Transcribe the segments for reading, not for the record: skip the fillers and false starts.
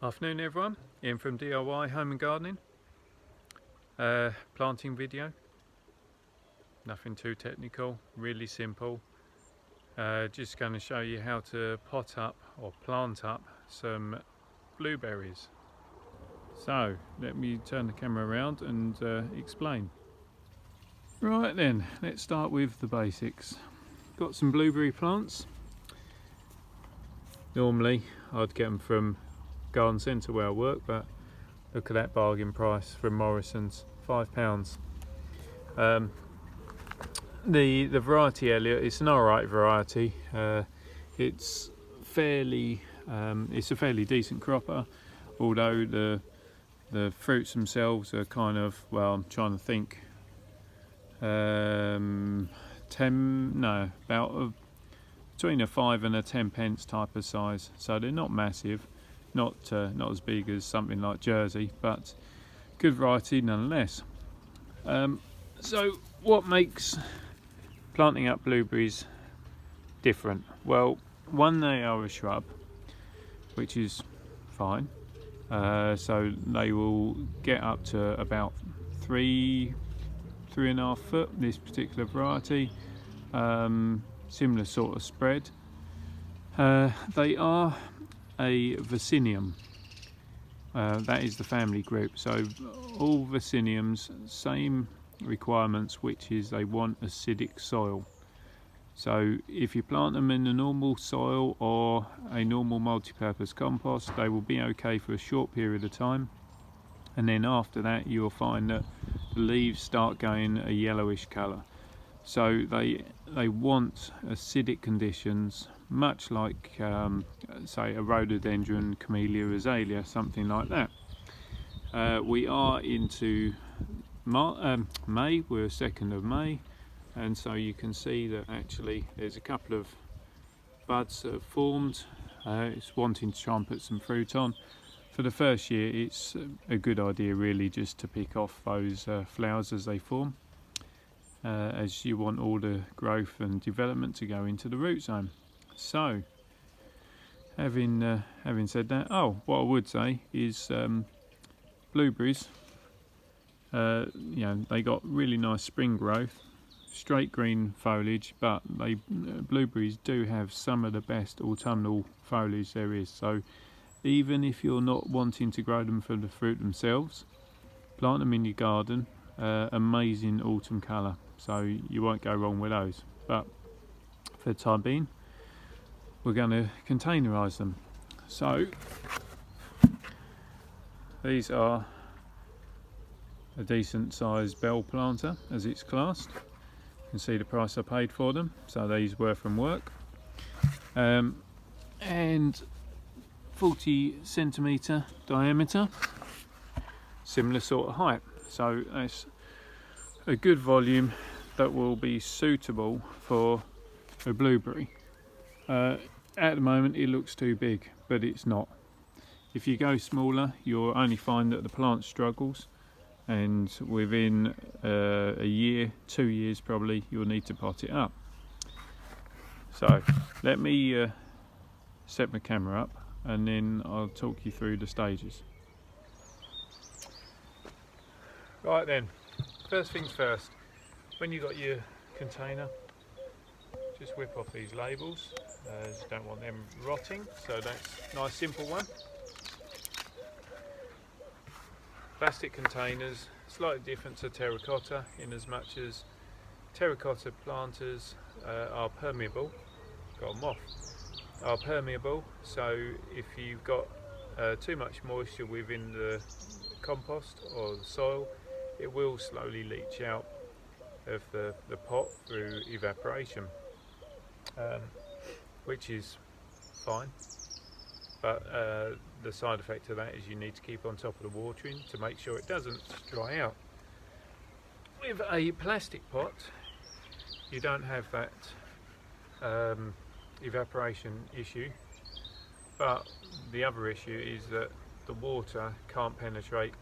Afternoon everyone, Ian from DIY Home and Gardening. Planting video, nothing too technical, really simple. Just going to show you how to pot up or plant up some blueberries. So let me turn the camera around and explain. Right then, let's start with the basics. Got some blueberry plants. Normally I'd get them from garden centre where I work, but look at that bargain price from Morrison's, £5. The variety Elliot, it's an alright variety. It's a fairly decent cropper, although the fruits themselves are kind of, well, I'm trying to think, between a 5 and a 10 pence type of size, so they're not massive. Not as big as something like Jersey, but good variety nonetheless. So what makes planting up blueberries different? Well, one, they are a shrub, which is fine. So they will get up to about 3.5 foot, this particular variety. Similar sort of spread. They are a Vaccinium. That is the family group. So all Vacciniums, same requirements, which is they want acidic soil. So if you plant them in a normal soil or a normal multi-purpose compost, they will be okay for a short period of time, and then after that you'll find that the leaves start going a yellowish colour. So they want acidic conditions, much like say a rhododendron, camellia, azalea, something like that. We are into May, we're 2nd of May, and so you can see that actually there's a couple of buds that have formed. It's wanting to try and put some fruit on. For the first year it's a good idea really just to pick off those flowers as they form, as you want all the growth and development to go into the root zone. So having said that, what I would say is blueberries, they got really nice spring growth, straight green foliage, but blueberries do have some of the best autumnal foliage there is. So even if you're not wanting to grow them for the fruit themselves, plant them in your garden. Amazing autumn colour, so you won't go wrong with those. But for the time being, we're going to containerise them. So these are a decent sized bell planter as it's classed. You can see the price I paid for them, so these were from work, and 40 centimetre diameter, similar sort of height. So that's a good volume that will be suitable for a blueberry. At the moment it looks too big, but it's not. If you go smaller, you'll only find that the plant struggles, and within a year, 2 years probably, you'll need to pot it up. So let me set my camera up and then I'll talk you through the stages. Right then, first things first, when you've got your container, just whip off these labels, as you don't want them rotting, so that's a nice simple one. Plastic containers, slightly different to terracotta in as much as terracotta planters are permeable, got a moth, are permeable, so if you've got too much moisture within the compost or the soil, it will slowly leach out of the pot through evaporation, which is fine, but the side effect of that is you need to keep on top of the watering to make sure it doesn't dry out. With a plastic pot you don't have that evaporation issue, but the other issue is that the water can't penetrate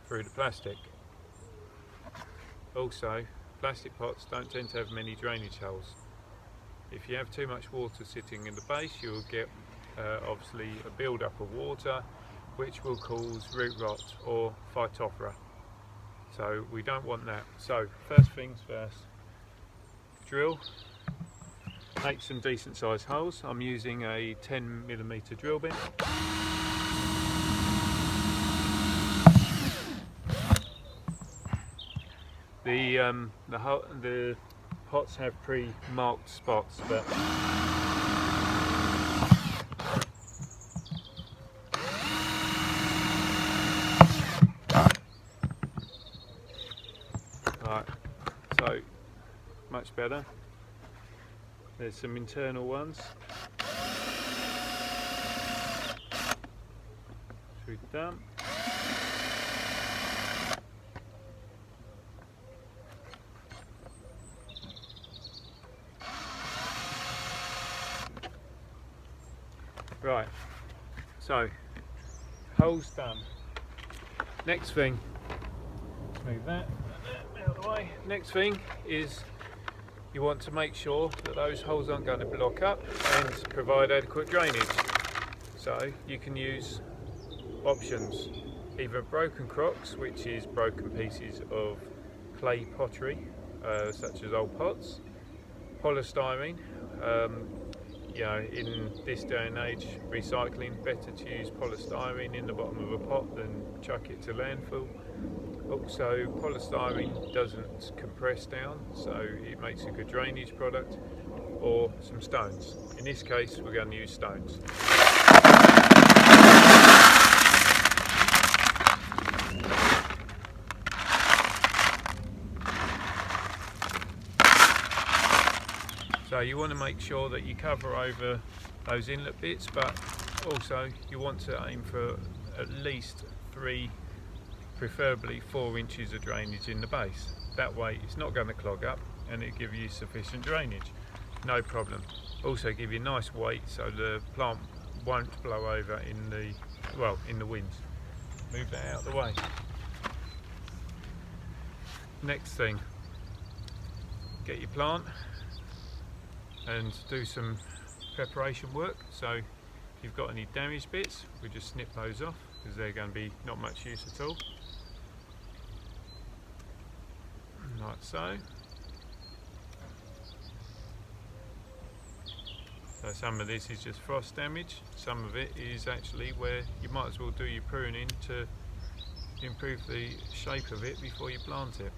through the plastic. Also, plastic pots don't tend to have many drainage holes. If you have too much water sitting in the base, you'll get obviously a build-up of water, which will cause root rot or phytophthora. So we don't want that. So first things first, drill. Make some decent sized holes. I'm using a 10mm drill bit. The pots have pre-marked spots, but right, so much better. There's some internal ones. Through the dump. Right, so holes done. Next thing, move that out of the way. Next thing is you want to make sure that those holes aren't going to block up and provide adequate drainage. So you can use options, either broken crocks, which is broken pieces of clay pottery, such as old pots, polystyrene. You know, in this day and age, recycling, better to use polystyrene in the bottom of a pot than chuck it to landfill. Also, polystyrene doesn't compress down, so it makes a good drainage product, or some stones. In this case, we're going to use stones. So you want to make sure that you cover over those inlet bits, but also you want to aim for at least 3, preferably 4 inches of drainage in the base. That way it's not going to clog up and it gives you sufficient drainage, no problem. Also give you nice weight so the plant won't blow over in the winds. Move that out of the way. Next thing, get your plant and do some preparation work. So if you've got any damaged bits, we just snip those off because they're going to be not much use at all. Like so. So some of this is just frost damage, some of it is actually where you might as well do your pruning to improve the shape of it before you plant it.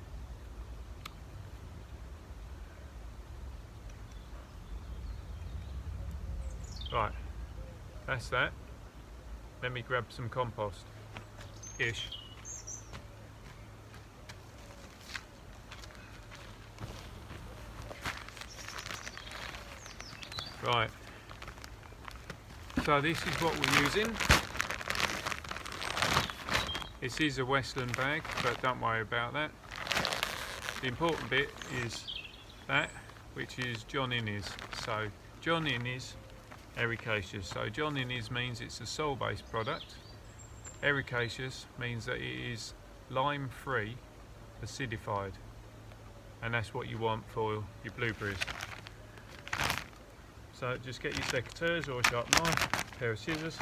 Right, that's that. Let me grab some compost-ish. Right, so this is what we're using. This is a Westland bag, but don't worry about that. The important bit is that, which is John Innes. So John Innes ericaceous. So John Innes means it's a soil-based product. Ericaceous means that it is lime-free, acidified, and that's what you want for your blueberries. So just get your secateurs or a sharp knife, a pair of scissors,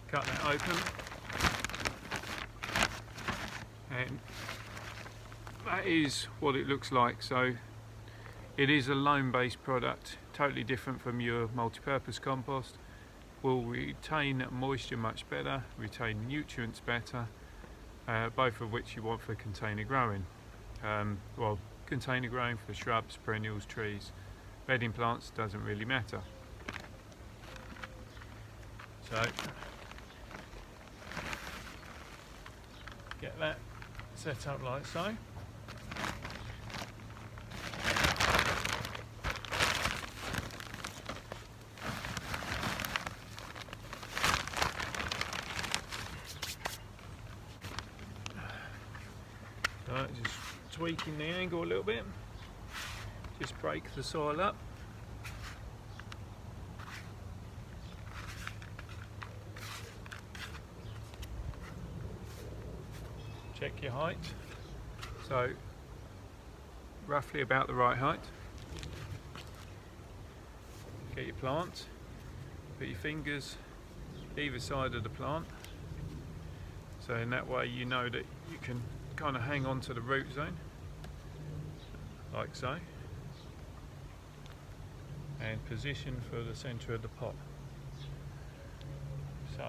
cut that open, and that is what it looks like. So it is a loam-based product, totally different from your multi-purpose compost. Will retain moisture much better, retain nutrients better, both of which you want for container growing. Well, container growing for shrubs, perennials, trees. Bedding plants doesn't really matter. So get that set up like so. Right, just tweaking the angle a little bit. Just break the soil up. Check your height. So roughly about the right height. Get your plant. put your fingers either side of the plant, so in that way you know that you can kind of hang on to the root zone, like so, and position for the centre of the pot. So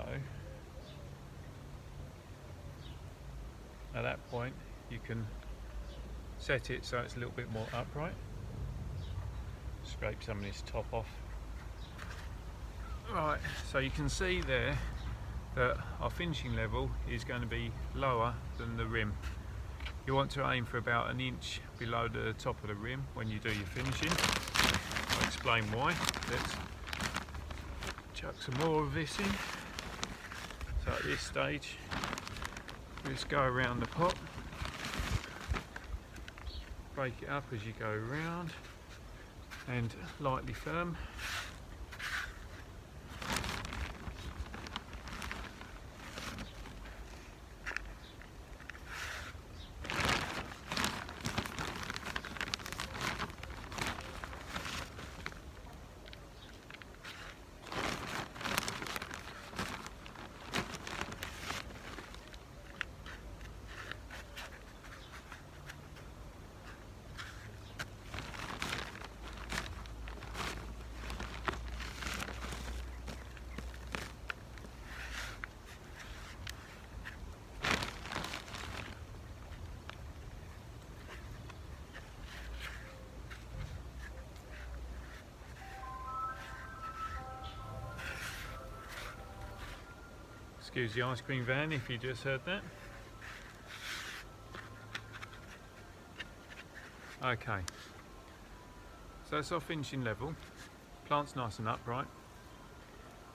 at that point you can set it so it's a little bit more upright. Scrape some of this top off. Right, so you can see there that our finishing level is going to be lower than the rim. You want to aim for about an inch below the top of the rim when you do your finishing. I'll explain why. Let's chuck some more of this in. So at this stage, just go around the pot, break it up as you go around, and lightly firm. Excuse the ice cream van if you just heard that. Okay, so that's our finishing level. Plant's nice and upright.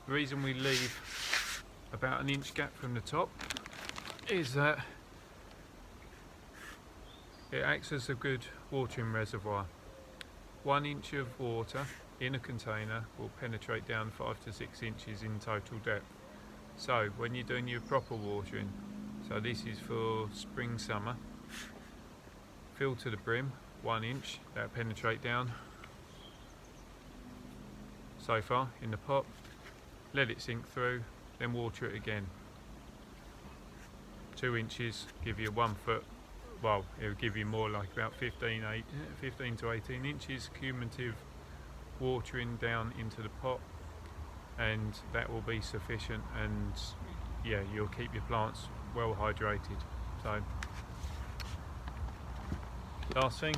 The reason we leave about an inch gap from the top is that it acts as a good watering reservoir. 1 inch of water in a container will penetrate down 5 to 6 inches in total depth. So when you're doing your proper watering, so this is for spring, summer, fill to the brim, 1 inch, that'll penetrate down so far in the pot, let it sink through, then water it again. 2 inches, give you 1 foot, well, it'll give you more like about 15 to 18 inches cumulative watering down into the pot, and that will be sufficient, and yeah, you'll keep your plants well hydrated. So last thing,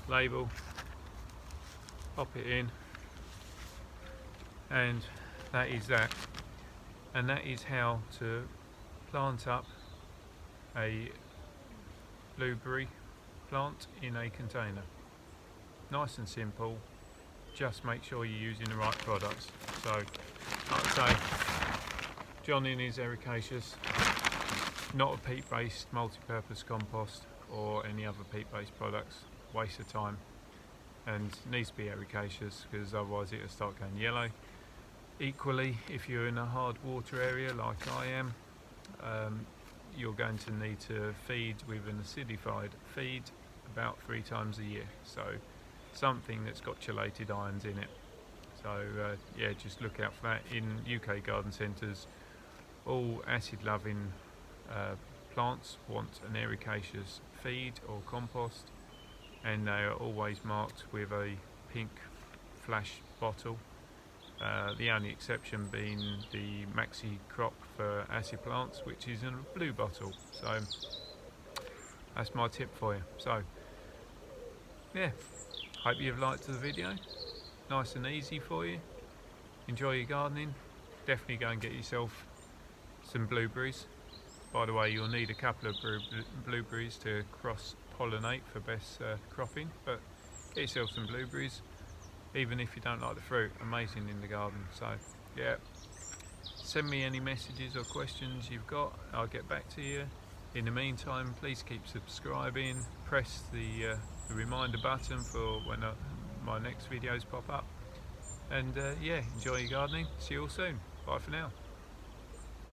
label, pop it in, and that is that. And that is how to plant up a blueberry plant in a container. Nice and simple. Just make sure you're using the right products. So, like I say, John is ericaceous, not a peat-based multi-purpose compost or any other peat-based products. Waste of time, and needs to be ericaceous because otherwise it'll start going yellow. Equally, if you're in a hard water area like I am, you're going to need to feed with an acidified feed about 3 times a year. So something that's got chelated ions in it. So yeah, just look out for that. In UK garden centres, all acid loving plants want an ericaceous feed or compost, and they are always marked with a pink flash bottle. The only exception being the Maxi Croc for acid plants, which is in a blue bottle. So that's my tip for you. So yeah, hope you've liked the video. Nice and easy for you. Enjoy your gardening. Definitely go and get yourself some blueberries. By the way, you'll need a couple of blueberries to cross-pollinate for best cropping, but get yourself some blueberries, even if you don't like the fruit. Amazing in the garden. So yeah, send me any messages or questions you've got, I'll get back to you. In the meantime, please keep subscribing, press the reminder button for when my next videos pop up, and yeah, enjoy your gardening. See you all soon. Bye for now.